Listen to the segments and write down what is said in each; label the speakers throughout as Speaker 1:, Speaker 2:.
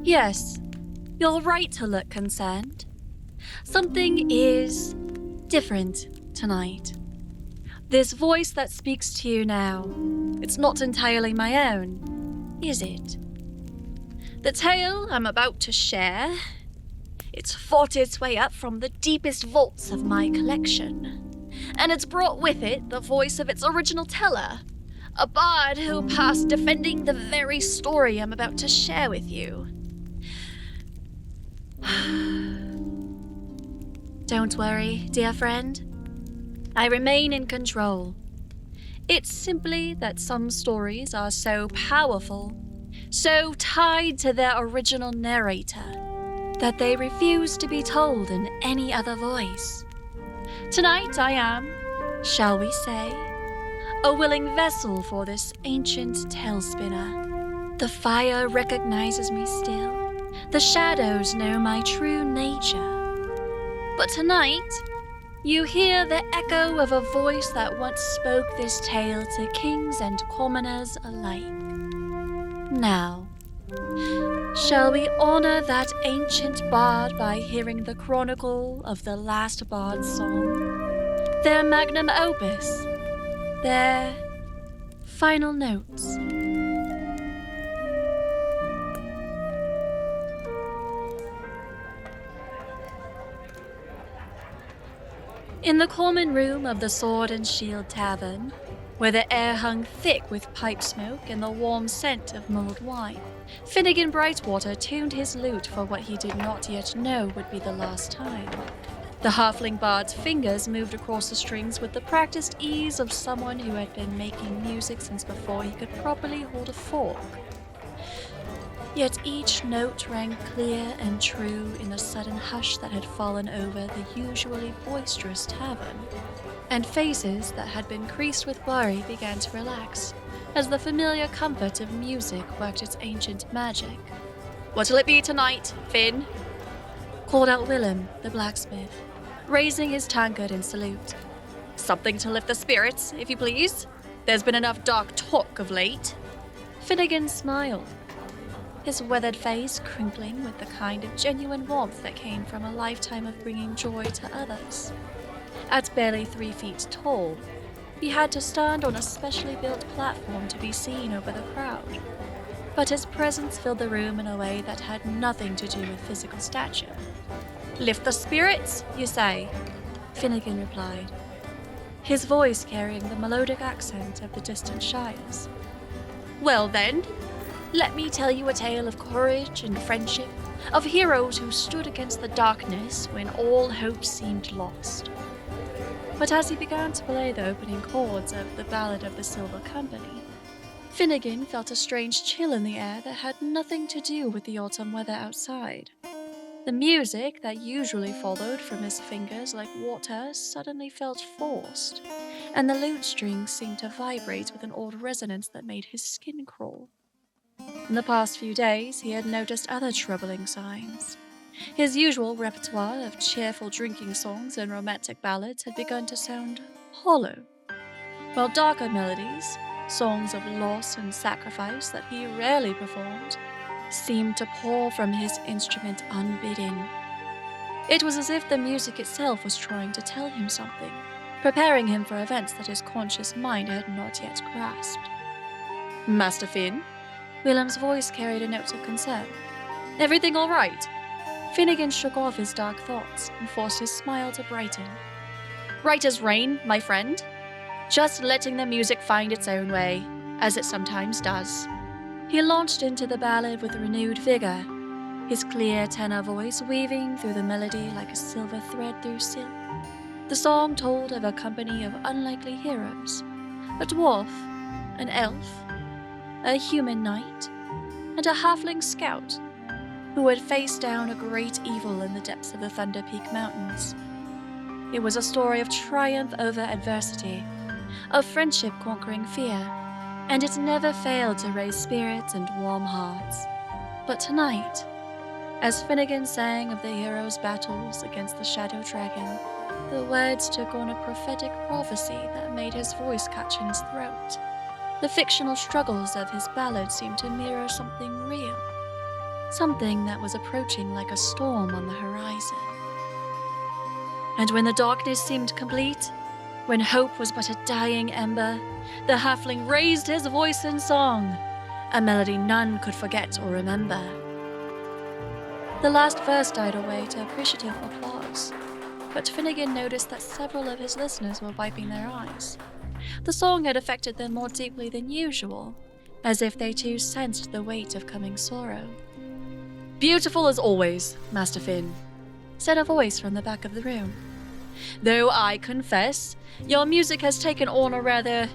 Speaker 1: Yes, you're right to look concerned. Something is different tonight. This voice that speaks to you now, it's not entirely my own, is it? The tale I'm about to share, it's fought its way up from the deepest vaults of my collection, and it's brought with it the voice of its original teller, a bard who passed defending the very story I'm about to share with you. Don't worry, dear friend. I remain in control. It's simply that some stories are so powerful, so tied to their original narrator, that they refuse to be told in any other voice. Tonight I am, shall we say, a willing vessel for this ancient tale spinner. The fire recognizes me still. The shadows know my true nature. But tonight, you hear the echo of a voice that once spoke this tale to kings and commoners alike. Now, shall we honor that ancient bard by hearing the chronicle of the last bard's song, their magnum opus, their final notes? In the common room of the Sword and Shield Tavern, where the air hung thick with pipe smoke and the warm scent of mulled wine, Finnegan Brightwater tuned his lute for what he did not yet know would be the last time. The halfling bard's fingers moved across the strings with the practiced ease of someone who had been making music since before he could properly hold a fork. Yet each note rang clear and true in the sudden hush that had fallen over the usually boisterous tavern, and faces that had been creased with worry began to relax as the familiar comfort of music worked its ancient magic. "What'll it be tonight, Finn?" called out Willem, the blacksmith, raising his tankard in salute. "Something to lift the spirits, if you please. There's been enough dark talk of late." Finnegan smiled, his weathered face crinkling with the kind of genuine warmth that came from a lifetime of bringing joy to others. At barely 3 feet tall, he had to stand on a specially built platform to be seen over the crowd, but his presence filled the room in a way that had nothing to do with physical stature. "Lift the spirits, you say?" Finnegan replied, his voice carrying the melodic accent of the distant shires. "Well then, let me tell you a tale of courage and friendship, of heroes who stood against the darkness when all hope seemed lost." But as he began to play the opening chords of the Ballad of the Silver Company, Finnegan felt a strange chill in the air that had nothing to do with the autumn weather outside. The music that usually followed from his fingers like water suddenly felt forced, and the lute strings seemed to vibrate with an odd resonance that made his skin crawl. In the past few days, he had noticed other troubling signs. His usual repertoire of cheerful drinking songs and romantic ballads had begun to sound hollow, while darker melodies, songs of loss and sacrifice that he rarely performed, seemed to pour from his instrument unbidden. It was as if the music itself was trying to tell him something, preparing him for events that his conscious mind had not yet grasped. "Master Finn?" Willem's voice carried a note of concern. "Everything all right?" Finnegan shook off his dark thoughts and forced his smile to brighten. "Right as rain, my friend. Just letting the music find its own way, as it sometimes does." He launched into the ballad with renewed vigor, his clear tenor voice weaving through the melody like a silver thread through silk. The song told of a company of unlikely heroes, a dwarf, an elf, a human knight, and a halfling scout who had faced down a great evil in the depths of the Thunder Peak Mountains. It was a story of triumph over adversity, of friendship conquering fear, and it never failed to raise spirits and warm hearts. But tonight, as Finnegan sang of the hero's battles against the Shadow Dragon, the words took on a prophetic prophecy that made his voice catch in his throat. The fictional struggles of his ballad seemed to mirror something real. something that was approaching like a storm on the horizon. And when the darkness seemed complete, when hope was but a dying ember, the halfling raised his voice in song, a melody none could forget or remember. The last verse died away to appreciative applause, but Finnegan noticed that several of his listeners were wiping their eyes. The song had affected them more deeply than usual, as if they too sensed the weight of coming sorrow. "Beautiful as always, Master Finn," said a voice from the back of the room. "Though I confess, your music has taken on a rather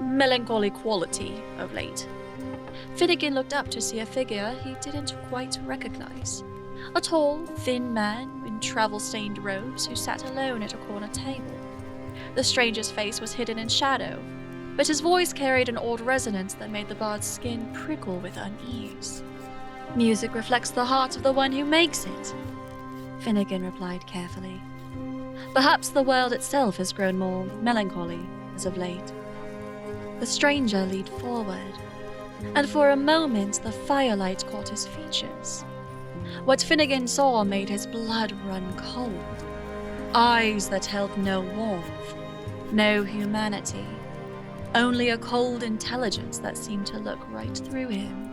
Speaker 1: melancholy quality of late." Finnegan looked up to see a figure he didn't quite recognize. A tall, thin man in travel-stained robes who sat alone at a corner table. The stranger's face was hidden in shadow, but his voice carried an odd resonance that made the bard's skin prickle with unease. "Music reflects the heart of the one who makes it," Finnegan replied carefully. "Perhaps the world itself has grown more melancholy as of late." The stranger leaned forward, and for a moment the firelight caught his features. What Finnegan saw made his blood run cold. Eyes that held no warmth, no humanity, only a cold intelligence that seemed to look right through him.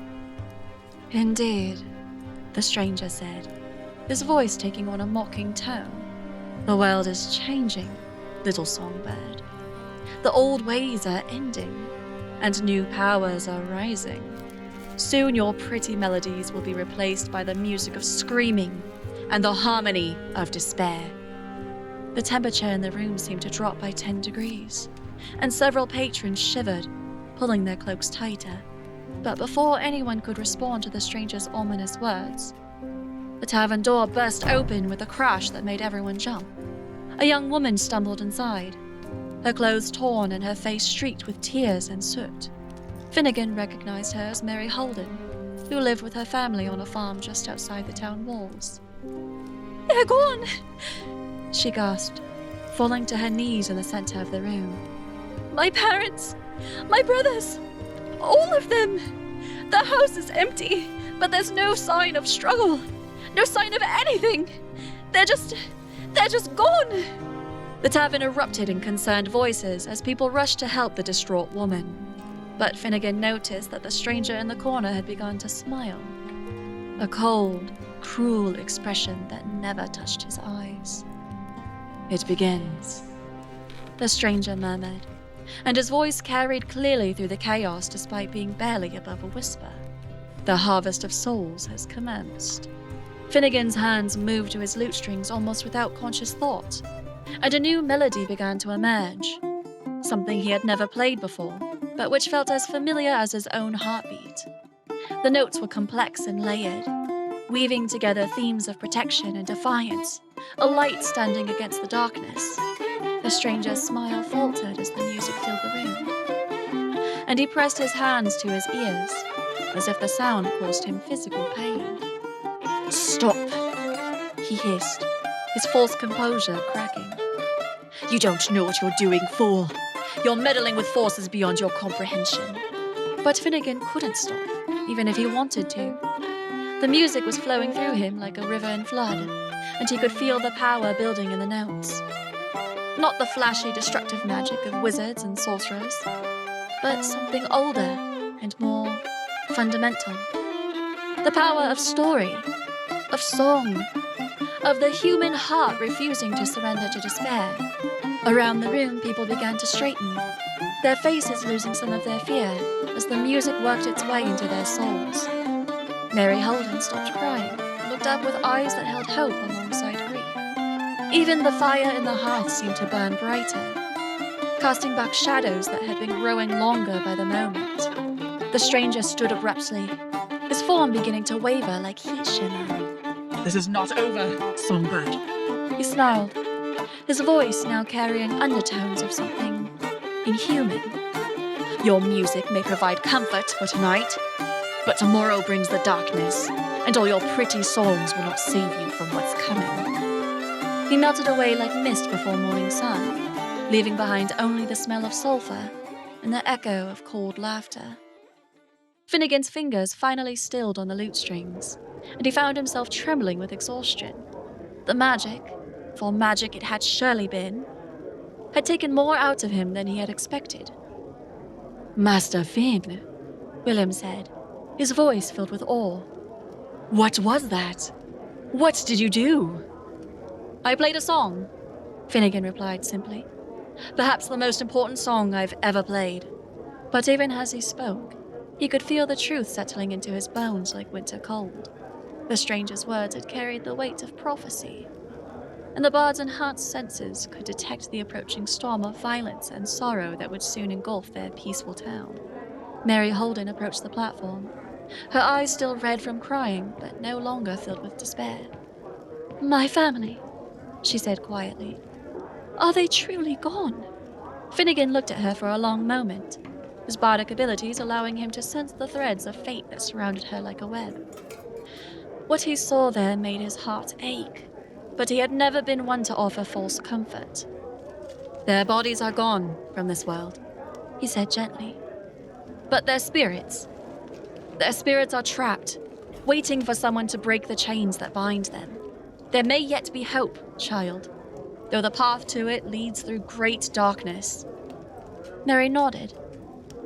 Speaker 1: "Indeed," the stranger said, his voice taking on a mocking tone. "The world is changing, little songbird. The old ways are ending, and new powers are rising. Soon your pretty melodies will be replaced by the music of screaming and the harmony of despair." The temperature in the room seemed to drop by 10 degrees, and several patrons shivered, pulling their cloaks tighter. But before anyone could respond to the stranger's ominous words, the tavern door burst open with a crash that made everyone jump. A young woman stumbled inside, her clothes torn and her face streaked with tears and soot. Finnegan recognized her as Mary Holden, who lived with her family on a farm just outside the town walls. "They're gone!" she gasped, falling to her knees in the center of the room. "My parents, my brothers, all of them! The house is empty, but there's no sign of struggle, no sign of anything! They're just gone!" The tavern erupted in concerned voices as people rushed to help the distraught woman. But Finnegan noticed that the stranger in the corner had begun to smile. A cold, cruel expression that never touched his eyes. "It begins," the stranger murmured, and his voice carried clearly through the chaos despite being barely above a whisper. "The harvest of souls has commenced." Finnegan's hands moved to his lute strings almost without conscious thought, and a new melody began to emerge. Something he had never played before, but which felt as familiar as his own heartbeat. The notes were complex and layered, weaving together themes of protection and defiance, a light standing against the darkness. The stranger's smile faltered as the music filled the room, and he pressed his hands to his ears, as if the sound caused him physical pain. "Stop," he hissed, his false composure cracking. "You don't know what you're doing, fool. You're meddling with forces beyond your comprehension." But Finnegan couldn't stop, even if he wanted to. The music was flowing through him like a river in flood, and he could feel the power building in the notes. Not the flashy, destructive magic of wizards and sorcerers, but something older and more fundamental. The power of story, of song, of the human heart refusing to surrender to despair. Around the room, people began to straighten, their faces losing some of their fear as the music worked its way into their souls. Mary Holden stopped crying, looked up with eyes that held hope alongside grief. Even the fire in the hearth seemed to burn brighter, casting back shadows that had been growing longer by the moment. The stranger stood abruptly, his form beginning to waver like heat shimmer.
Speaker 2: "This is not over, songbird,"
Speaker 1: he snarled, his voice now carrying undertones of something inhuman. "Your music may provide comfort for tonight, but tomorrow brings the darkness, and all your pretty songs will not save you from what's coming." He melted away like mist before morning sun, leaving behind only the smell of sulfur and the echo of cold laughter. Finnegan's fingers finally stilled on the lute strings, and he found himself trembling with exhaustion. The magic, for magic it had surely been, had taken more out of him than he had expected. "Master Finn," Willem said, his voice filled with awe. "What was that? What did you do?" "I played a song," Finnegan replied simply. "Perhaps the most important song I've ever played." But even as he spoke, he could feel the truth settling into his bones like winter cold. The stranger's words had carried the weight of prophecy, and the bard's enhanced senses could detect the approaching storm of violence and sorrow that would soon engulf their peaceful town. Mary Holden approached the platform, her eyes still red from crying, but no longer filled with despair. "My family," she said quietly. "Are they truly gone?" Finnegan looked at her for a long moment, his bardic abilities allowing him to sense the threads of fate that surrounded her like a web. What he saw there made his heart ache, but he had never been one to offer false comfort. "Their bodies are gone from this world," he said gently. "But their spirits are trapped, waiting for someone to break the chains that bind them. There may yet be hope, child, though the path to it leads through great darkness." Mary nodded,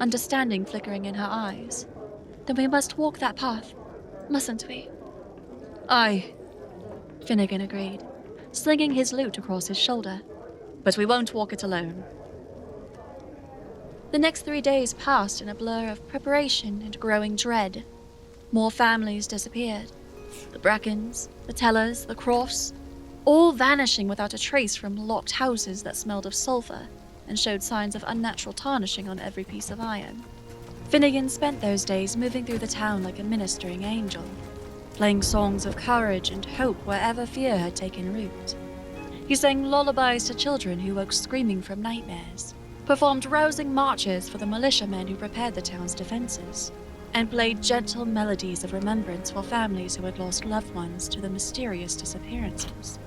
Speaker 1: understanding flickering in her eyes. "Then we must walk that path, mustn't we?" "Aye," Finnegan agreed, slinging his lute across his shoulder. "But we won't walk it alone." The next 3 days passed in a blur of preparation and growing dread. More families disappeared. The Brackens, the Tellers, the Crofts, all vanishing without a trace from locked houses that smelled of sulfur and showed signs of unnatural tarnishing on every piece of iron. Finnegan spent those days moving through the town like a ministering angel, playing songs of courage and hope wherever fear had taken root. He sang lullabies to children who woke screaming from nightmares, performed rousing marches for the militiamen who prepared the town's defenses, and played gentle melodies of remembrance for families who had lost loved ones to the mysterious disappearances.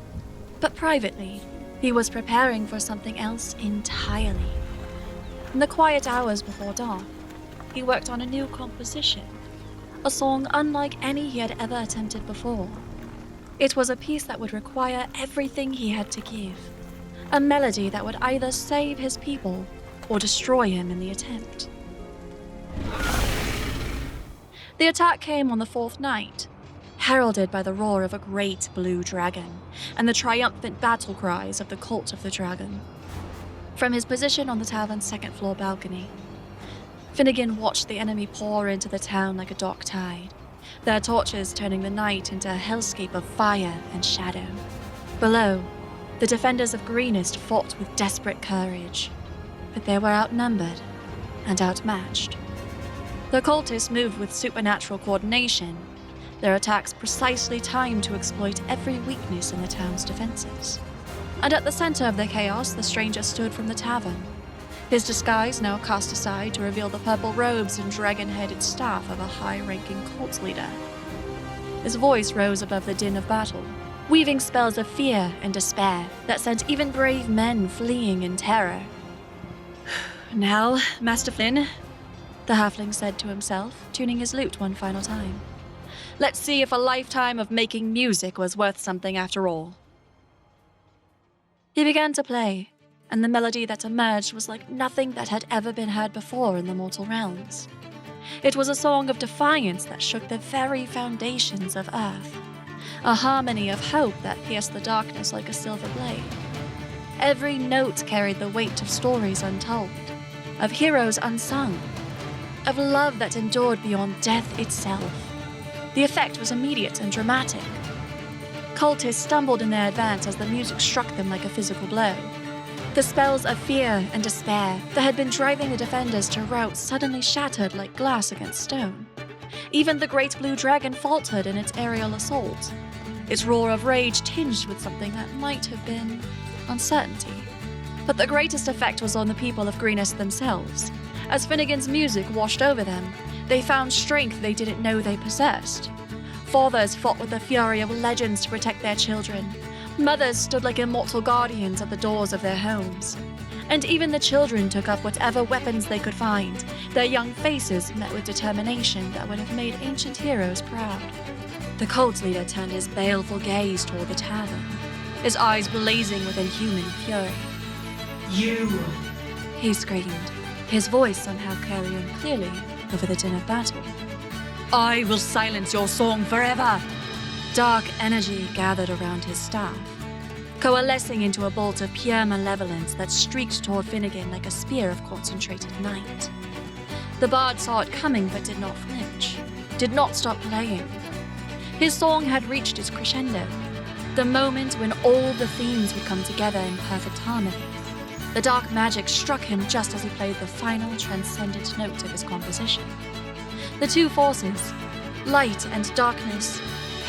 Speaker 1: But privately, he was preparing for something else entirely. In the quiet hours before dawn, he worked on a new composition, a song unlike any he had ever attempted before. It was a piece that would require everything he had to give, a melody that would either save his people or destroy him in the attempt. The attack came on the 4th night, heralded by the roar of a great blue dragon and the triumphant battle cries of the cult of the dragon. From his position on the tavern's 2nd-floor balcony, Finnegan watched the enemy pour into the town like a dark tide, their torches turning the night into a hellscape of fire and shadow. Below, the defenders of Greenest fought with desperate courage, but they were outnumbered and outmatched. The cultists moved with supernatural coordination, their attacks precisely timed to exploit every weakness in the town's defenses. And at the center of the chaos, the stranger stood from the tavern, his disguise now cast aside to reveal the purple robes and dragon-headed staff of a high-ranking cult leader. His voice rose above the din of battle, weaving spells of fear and despair that sent even brave men fleeing in terror. "Now, Master Flynn," the halfling said to himself, tuning his lute one final time. "Let's see if a lifetime of making music was worth something after all." He began to play, and the melody that emerged was like nothing that had ever been heard before in the mortal realms. It was a song of defiance that shook the very foundations of Earth, a harmony of hope that pierced the darkness like a silver blade. Every note carried the weight of stories untold, of heroes unsung, of love that endured beyond death itself. The effect was immediate and dramatic. Cultists stumbled in their advance as the music struck them like a physical blow. The spells of fear and despair that had been driving the defenders to rout suddenly shattered like glass against stone. Even the great blue dragon faltered in its aerial assault, its roar of rage tinged with something that might have been uncertainty. But the greatest effect was on the people of Greenest themselves. As Finnegan's music washed over them, they found strength they didn't know they possessed. Fathers fought with the fury of legends to protect their children. Mothers stood like immortal guardians at the doors of their homes. And even the children took up whatever weapons they could find, their young faces met with determination that would have made ancient heroes proud. The cult leader turned his baleful gaze toward the tavern, his eyes blazing with inhuman fury.
Speaker 2: You!
Speaker 1: He screamed, his voice somehow carrying clearly over the din of battle. I will silence your song forever! Dark energy gathered around his staff, coalescing into a bolt of pure malevolence that streaked toward Finnegan like a spear of concentrated night. The bard saw it coming but did not flinch, did not stop playing. His song had reached its crescendo, the moment when all the themes would come together in perfect harmony. The dark magic struck him just as he played the final transcendent note of his composition. The two forces, light and darkness,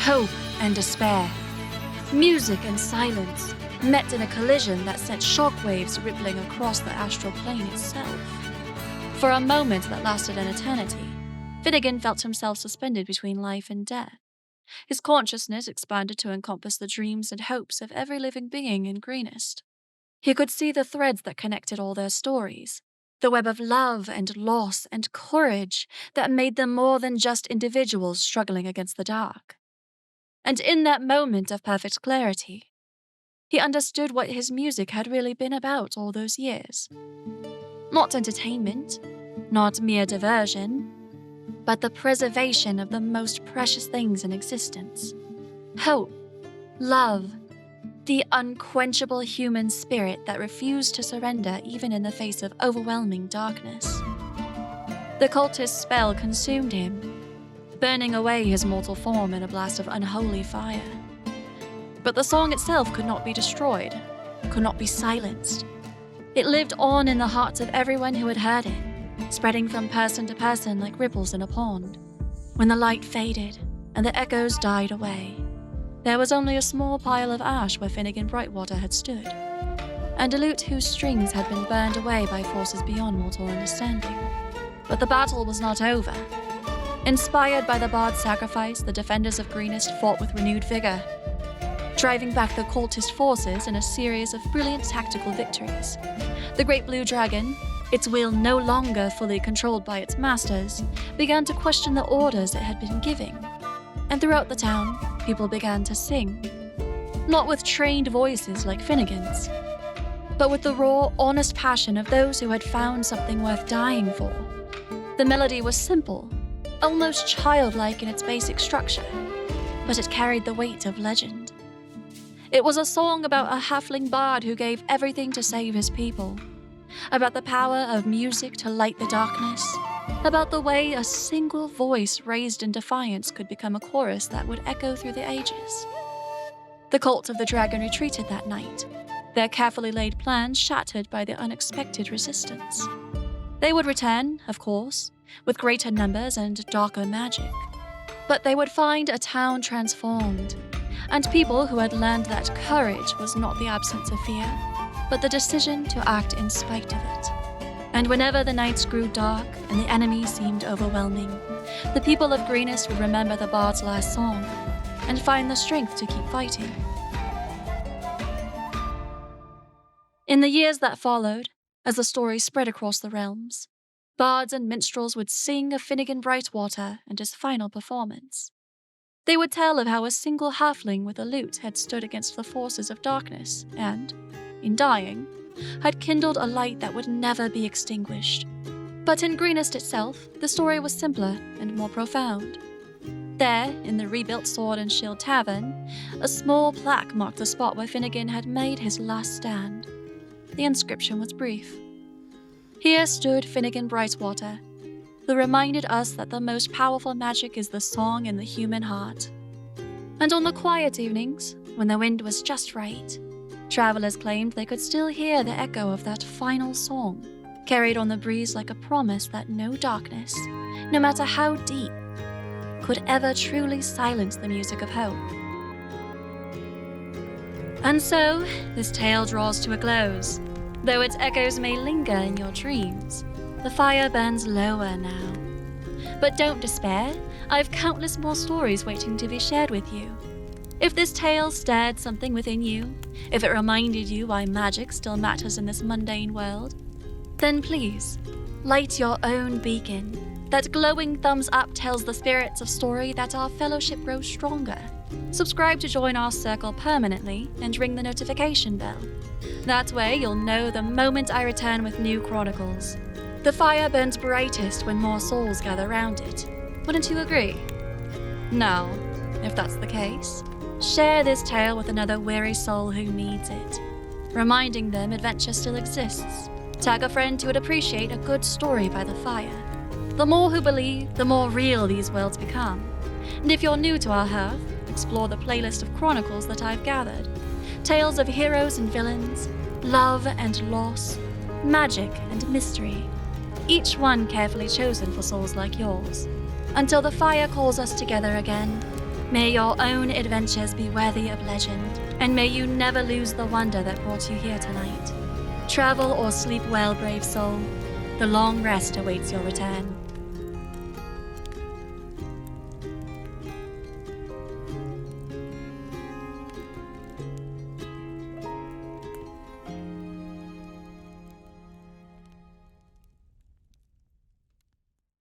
Speaker 1: hope and despair, music and silence, met in a collision that sent shockwaves rippling across the astral plane itself. For a moment that lasted an eternity, Finnegan felt himself suspended between life and death. His consciousness expanded to encompass the dreams and hopes of every living being in Greenest. He could see the threads that connected all their stories, the web of love and loss and courage that made them more than just individuals struggling against the dark. And in that moment of perfect clarity, he understood what his music had really been about all those years. Not entertainment, not mere diversion, but the preservation of the most precious things in existence. Hope, love, the unquenchable human spirit that refused to surrender even in the face of overwhelming darkness. The cultist's spell consumed him, burning away his mortal form in a blast of unholy fire. But the song itself could not be destroyed, could not be silenced. It lived on in the hearts of everyone who had heard it, spreading from person to person like ripples in a pond. When the light faded and the echoes died away, there was only a small pile of ash where Finnegan Brightwater had stood, and a lute whose strings had been burned away by forces beyond mortal understanding. But the battle was not over. Inspired by the bard's sacrifice, the defenders of Greenest fought with renewed vigor, driving back the cultist forces in a series of brilliant tactical victories. The great blue dragon, its will no longer fully controlled by its masters, began to question the orders it had been giving. And throughout the town, people began to sing. Not with trained voices like Finnegan's, but with the raw, honest passion of those who had found something worth dying for. The melody was simple, almost childlike in its basic structure, but it carried the weight of legend. It was a song about a halfling bard who gave everything to save his people, about the power of music to light the darkness, about the way a single voice raised in defiance could become a chorus that would echo through the ages. The cult of the dragon retreated that night, their carefully laid plans shattered by the unexpected resistance. They would return, of course, with greater numbers and darker magic, but they would find a town transformed, and people who had learned that courage was not the absence of fear, but the decision to act in spite of it. And whenever the nights grew dark and the enemy seemed overwhelming, the people of Greenest would remember the bard's last song and find the strength to keep fighting. In the years that followed, as the story spread across the realms, bards and minstrels would sing of Finnegan Brightwater and his final performance. They would tell of how a single halfling with a lute had stood against the forces of darkness and, in dying, had kindled a light that would never be extinguished. But in Greenest itself, the story was simpler and more profound. There, in the rebuilt Sword and Shield Tavern, a small plaque marked the spot where Finnegan had made his last stand. The inscription was brief. Here stood Finnegan Brightwater, who reminded us that the most powerful magic is the song in the human heart. And on the quiet evenings, when the wind was just right, travelers claimed they could still hear the echo of that final song, carried on the breeze like a promise that no darkness, no matter how deep, could ever truly silence the music of hope. And so, this tale draws to a close. Though its echoes may linger in your dreams, the fire burns lower now. But don't despair, I have countless more stories waiting to be shared with you. If this tale stirred something within you, if it reminded you why magic still matters in this mundane world, then please, light your own beacon, That glowing thumbs up tells the spirits of story that our fellowship grows stronger. Subscribe to join our circle permanently and ring the notification bell. That way you'll know the moment I return with new chronicles. The fire burns brightest when more souls gather round it. Wouldn't you agree? Now, if that's the case, share this tale with another weary soul who needs it, reminding them adventure still exists. Tag a friend who would appreciate a good story by the fire. The more who believe, the more real these worlds become. And if you're new to our hearth, explore the playlist of chronicles that I've gathered. Tales of heroes and villains, love and loss, magic and mystery. Each one carefully chosen for souls like yours. Until the fire calls us together again, may your own adventures be worthy of legend, and may you never lose the wonder that brought you here tonight. Travel or sleep well, brave soul. The long rest awaits your return.